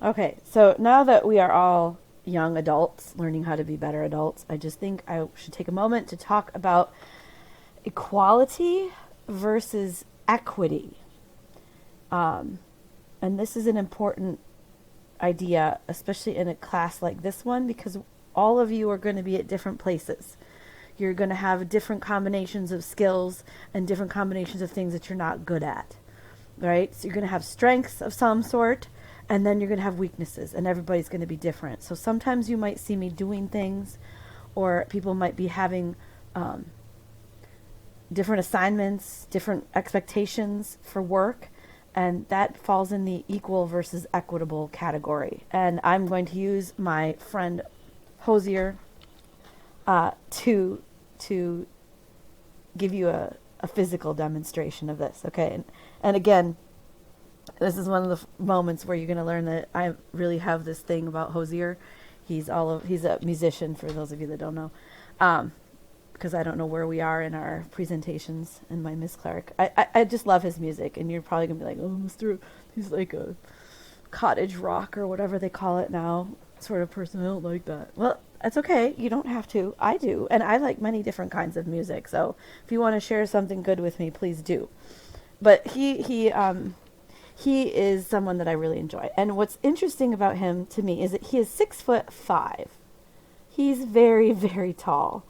Okay, so now that we are all young adults learning how to be better adults, I just think I should take a moment to talk about equality versus equity. Um, and this is an important idea, especially in a class like this one, because all of you are going to be at different places. You're going to have different combinations of skills and different combinations of things that you're not good at, right? So you're going to have strengths of some sort, and then you're going to have weaknesses, and everybody's going to be different. So sometimes you might see me doing things, or people might be having different assignments, different expectations for work, and that falls in the equal versus equitable category. And I'm going to use my friend Hosier to give you a physical demonstration of this. Okay, and again, this is one of the moments where you're going to learn that I really have this thing about Hosier. He's a musician, for those of you that don't know. Because I don't know where we are in our presentations in my Miss Clark. I just love his music, and you're probably going to be like, oh, Mr. He's like a cottage rock or whatever they call it now sort of person. I don't like that. Well, that's okay. You don't have to. I do. And I like many different kinds of music. So if you want to share something good with me, please do. But he is someone that I really enjoy. And what's interesting about him to me is that he is 6'5". He's very, very tall.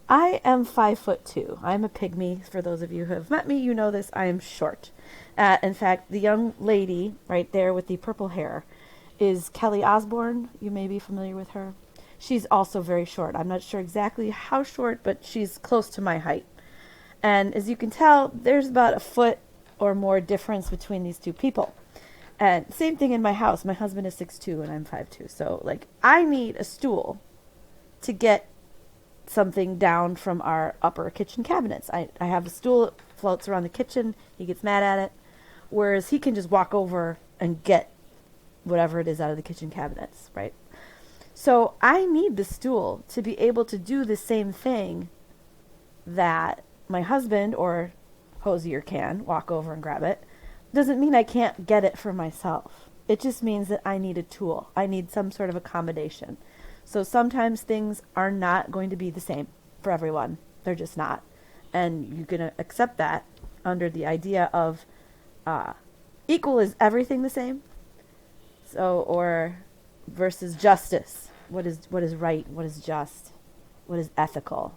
I am 5'2". I'm a pygmy. For those of you who have met me, you know this. I am short. In fact, the young lady right there with the purple hair is Kelly Osbourne. You may be familiar with her. She's also very short. I'm not sure exactly how short, but she's close to my height. And as you can tell, there's about a foot or more difference between these two people. And same thing in my house. My husband is 6'2" and I'm 5'2". So, like, I need a stool to get something down from our upper kitchen cabinets. I have a stool that floats around the kitchen. He gets mad at it. Whereas he can just walk over and get whatever it is out of the kitchen cabinets, right? So I need the stool to be able to do the same thing that my husband or Hosier can walk over and grab it. Doesn't mean I can't get it for myself. It just means that I need a tool. I need some sort of accommodation. So sometimes things are not going to be the same for everyone. They're just not. And you're going to accept that under the idea of equal is everything the same. So, or versus justice. What is right? What is just? What is ethical?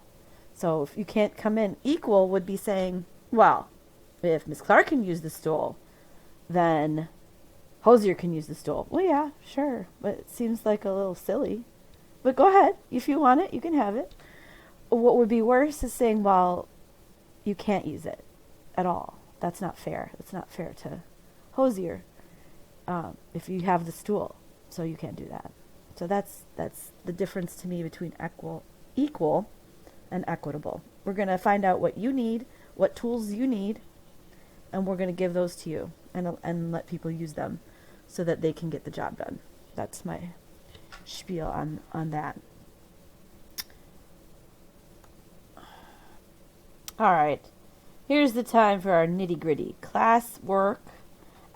So if you can't come in, equal would be saying, well, if Miss Clark can use the stool, then Hosier can use the stool. Well, yeah, sure. But it seems like a little silly. But go ahead. If you want it, you can have it. What would be worse is saying, well, you can't use it at all. That's not fair. That's not fair to Hosier if you have the stool. So you can't do that. So that's the difference to me between equal and equitable. We're going to find out what you need, what tools you need, and we're going to give those to you and let people use them so that they can get the job done. That's my spiel on that. All right. Here's the time for our nitty-gritty. Class work,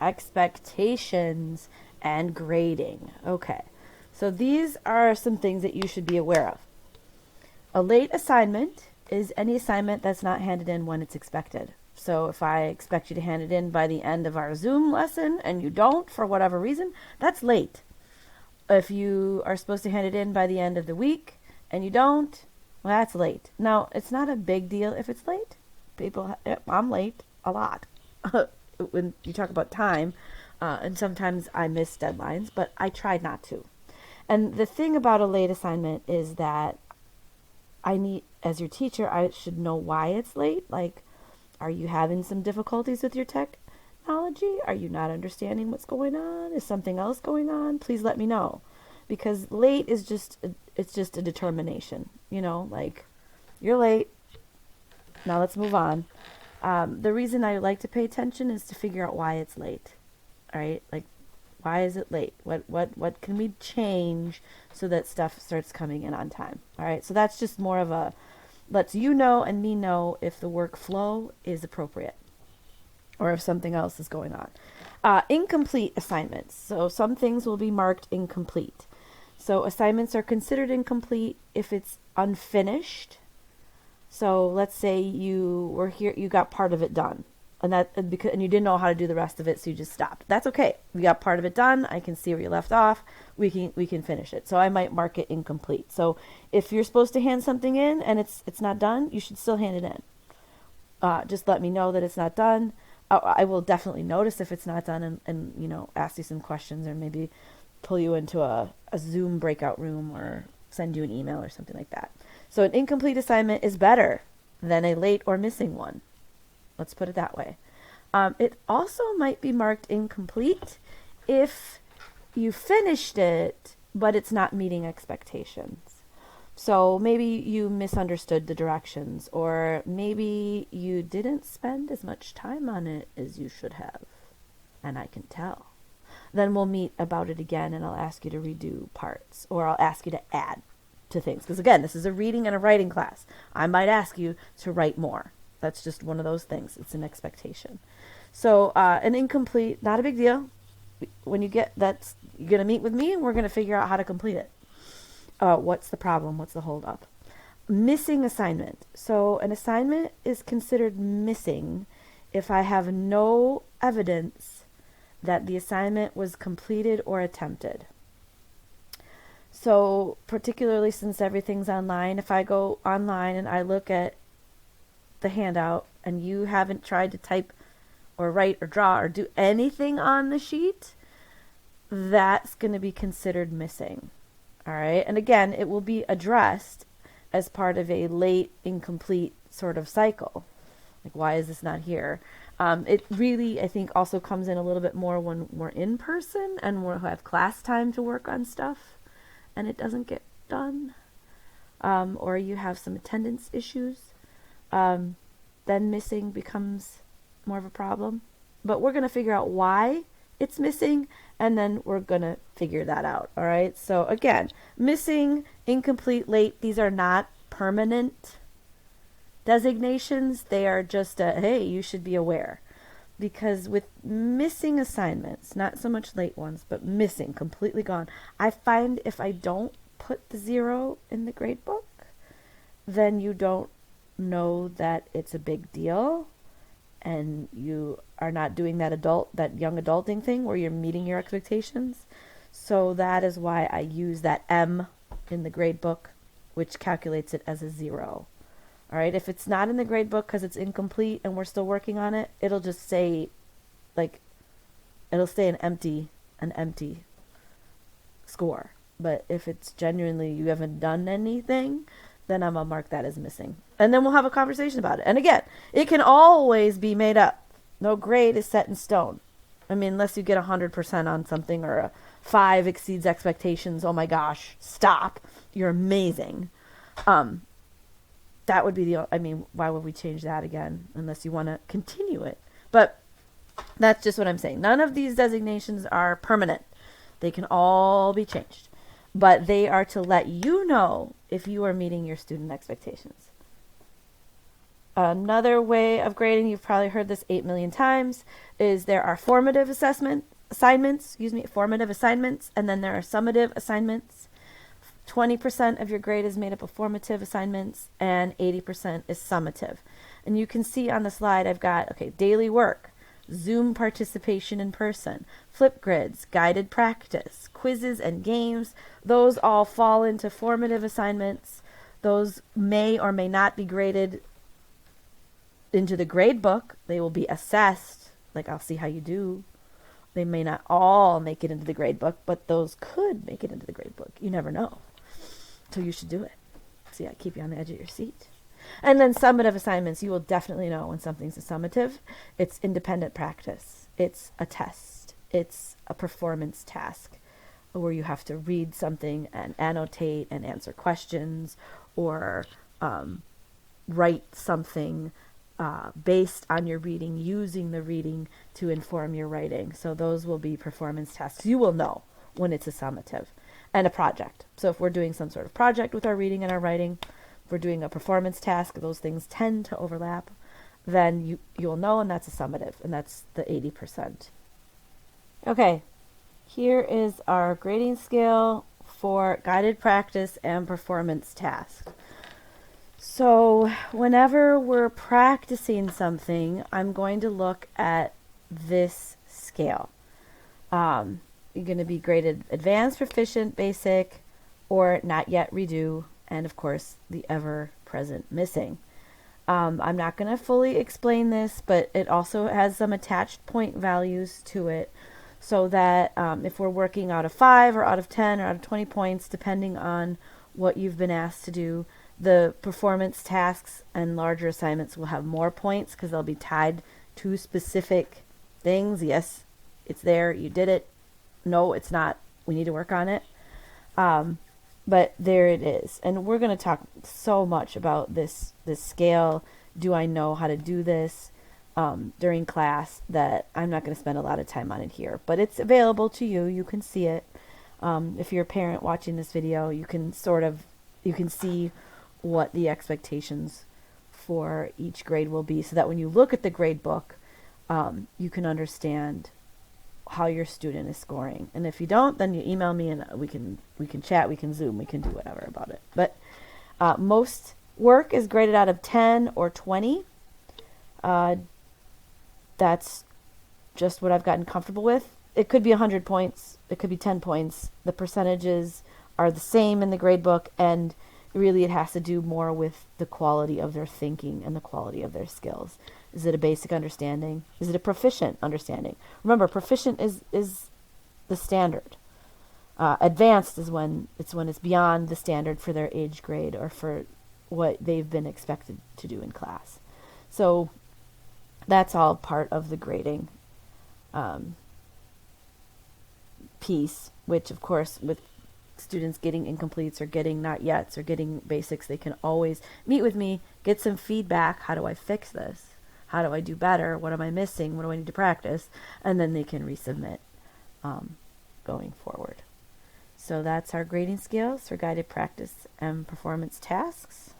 expectations, and grading. Okay. So these are some things that you should be aware of. A late assignment is any assignment that's not handed in when it's expected. So if I expect you to hand it in by the end of our Zoom lesson and you don't for whatever reason, that's late. If you are supposed to hand it in by the end of the week and you don't, well, that's late. Now, it's not a big deal if it's late. I'm late a lot when you talk about time, and sometimes I miss deadlines, but I try not to. And the thing about a late assignment is that as your teacher, I should know why it's late. Like, are you having some difficulties with your technology? Are you not understanding what's going on? Is something else going on? Please let me know. Because late is just a determination, like, you're late. Now let's move on. The reason I like to pay attention is to figure out why it's late. All right? Like, why is it late? What can we change so that stuff starts coming in on time? All right? So that's just more of a lets you know and me know if the workflow is appropriate or if something else is going on. Incomplete assignments. So some things will be marked incomplete. So assignments are considered incomplete if it's unfinished. So let's say you were here, you got part of it done, and you didn't know how to do the rest of it, so you just stopped. That's okay. We got part of it done. I can see where you left off. We can finish it. So I might mark it incomplete. So if you're supposed to hand something in and it's not done, you should still hand it in. Just let me know that it's not done. I will definitely notice if it's not done, and ask you some questions, or maybe pull you into a Zoom breakout room, or send you an email or something like that. So an incomplete assignment is better than a late or missing one. Let's put it that way. It also might be marked incomplete if you finished it, but it's not meeting expectations. So maybe you misunderstood the directions, or maybe you didn't spend as much time on it as you should have, and I can tell. Then we'll meet about it again, and I'll ask you to redo parts, or I'll ask you to add to things. Because again, this is a reading and a writing class. I might ask you to write more. That's just one of those things. It's an expectation. So an incomplete, not a big deal. When you get that, you're going to meet with me, and we're going to figure out how to complete it. What's the problem? What's the hold up? Missing assignment. So an assignment is considered missing if I have no evidence that the assignment was completed or attempted. So particularly since everything's online, if I go online and I look at the handout and you haven't tried to type or write or draw or do anything on the sheet, that's going to be considered missing. All right. And again, it will be addressed as part of a late, incomplete sort of cycle. Like, why is this not here? It really, I think, also comes in a little bit more when we're in person and we'll have class time to work on stuff and it doesn't get done. Or you have some attendance issues. Then missing becomes more of a problem. But we're going to figure out why it's missing, and then we're going to figure that out. All right. So again, missing, incomplete, late, these are not permanent designations. They are just hey, you should be aware. Because with missing assignments, not so much late ones, but missing, completely gone, I find if I don't put the 0 in the grade book, then you don't know that it's a big deal, and you are not doing that young adulting thing where you're meeting your expectations. So that is why I use that M in the grade book, which calculates it as a 0. All right. If it's not in the grade book because it's incomplete and we're still working on it, it'll just say, it'll stay an empty score. But if it's genuinely you haven't done anything, then I'm going to mark that as missing. And then we'll have a conversation about it. And again, it can always be made up. No grade is set in stone. I mean, unless you get 100% on something, or a 5 exceeds expectations. Oh my gosh, stop. You're amazing. That would be why would we change that again? Unless you want to continue it. But that's just what I'm saying. None of these designations are permanent. They can all be changed. But they are to let you know if you are meeting your student expectations. Another way of grading, you've probably heard this 8 million times, is there are formative assignments, and then there are summative assignments. 20% of your grade is made up of formative assignments, and 80% is summative. And you can see on the slide, I've got, daily work, Zoom participation in person, flip grids, guided practice, quizzes and games. Those all fall into formative assignments. Those may or may not be graded into the grade book. They will be assessed. I'll see how you do. They may not all make it into the grade book, but those could make it into the grade book. You never know. So you should do it. See, I keep you on the edge of your seat. And then summative assignments, you will definitely know when something's a summative. It's independent practice. It's a test. It's a performance task where you have to read something and annotate and answer questions, or write something based on your reading, using the reading to inform your writing. So those will be performance tasks. You will know when it's a summative. And a project. So if we're doing some sort of project with our reading and our writing, if we're doing a performance task, those things tend to overlap, then you'll know, and that's a summative, and that's the 80%. Okay, here is our grading scale for guided practice and performance tasks. So, whenever we're practicing something, I'm going to look at this scale. You're going to be graded advanced, proficient, basic, or not yet, redo, and of course, the ever present missing. I'm not going to fully explain this, but it also has some attached point values to it so that if we're working out of 5 or out of 10 or out of 20 points, depending on what you've been asked to do, the performance tasks and larger assignments will have more points because they'll be tied to specific things. Yes, it's there, you did it. No, it's not. We need to work on it. But there it is. And we're going to talk so much about this scale. Do I know how to do this during class that I'm not going to spend a lot of time on it here. But it's available to you. You can see it. If you're a parent watching this video, you can see what the expectations for each grade will be so that when you look at the grade book, you can understand how your student is scoring. And if you don't, then you email me and we can chat, we can Zoom, we can do whatever about it. But most work is graded out of 10 or 20. That's just what I've gotten comfortable with. It could be 100 points. It could be 10 points. The percentages are the same in the grade book, and really it has to do more with the quality of their thinking and the quality of their skills. Is it a basic understanding? Is it a proficient understanding? Remember, proficient is the standard. Advanced is when it's beyond the standard for their age grade or for what they've been expected to do in class. So that's all part of the grading piece, which of course with students getting incompletes or getting not yets or getting basics, they can always meet with me, get some feedback. How do I fix this? How do I do better? What am I missing? What do I need to practice? And then they can resubmit going forward. So that's our grading scales for guided practice and performance tasks.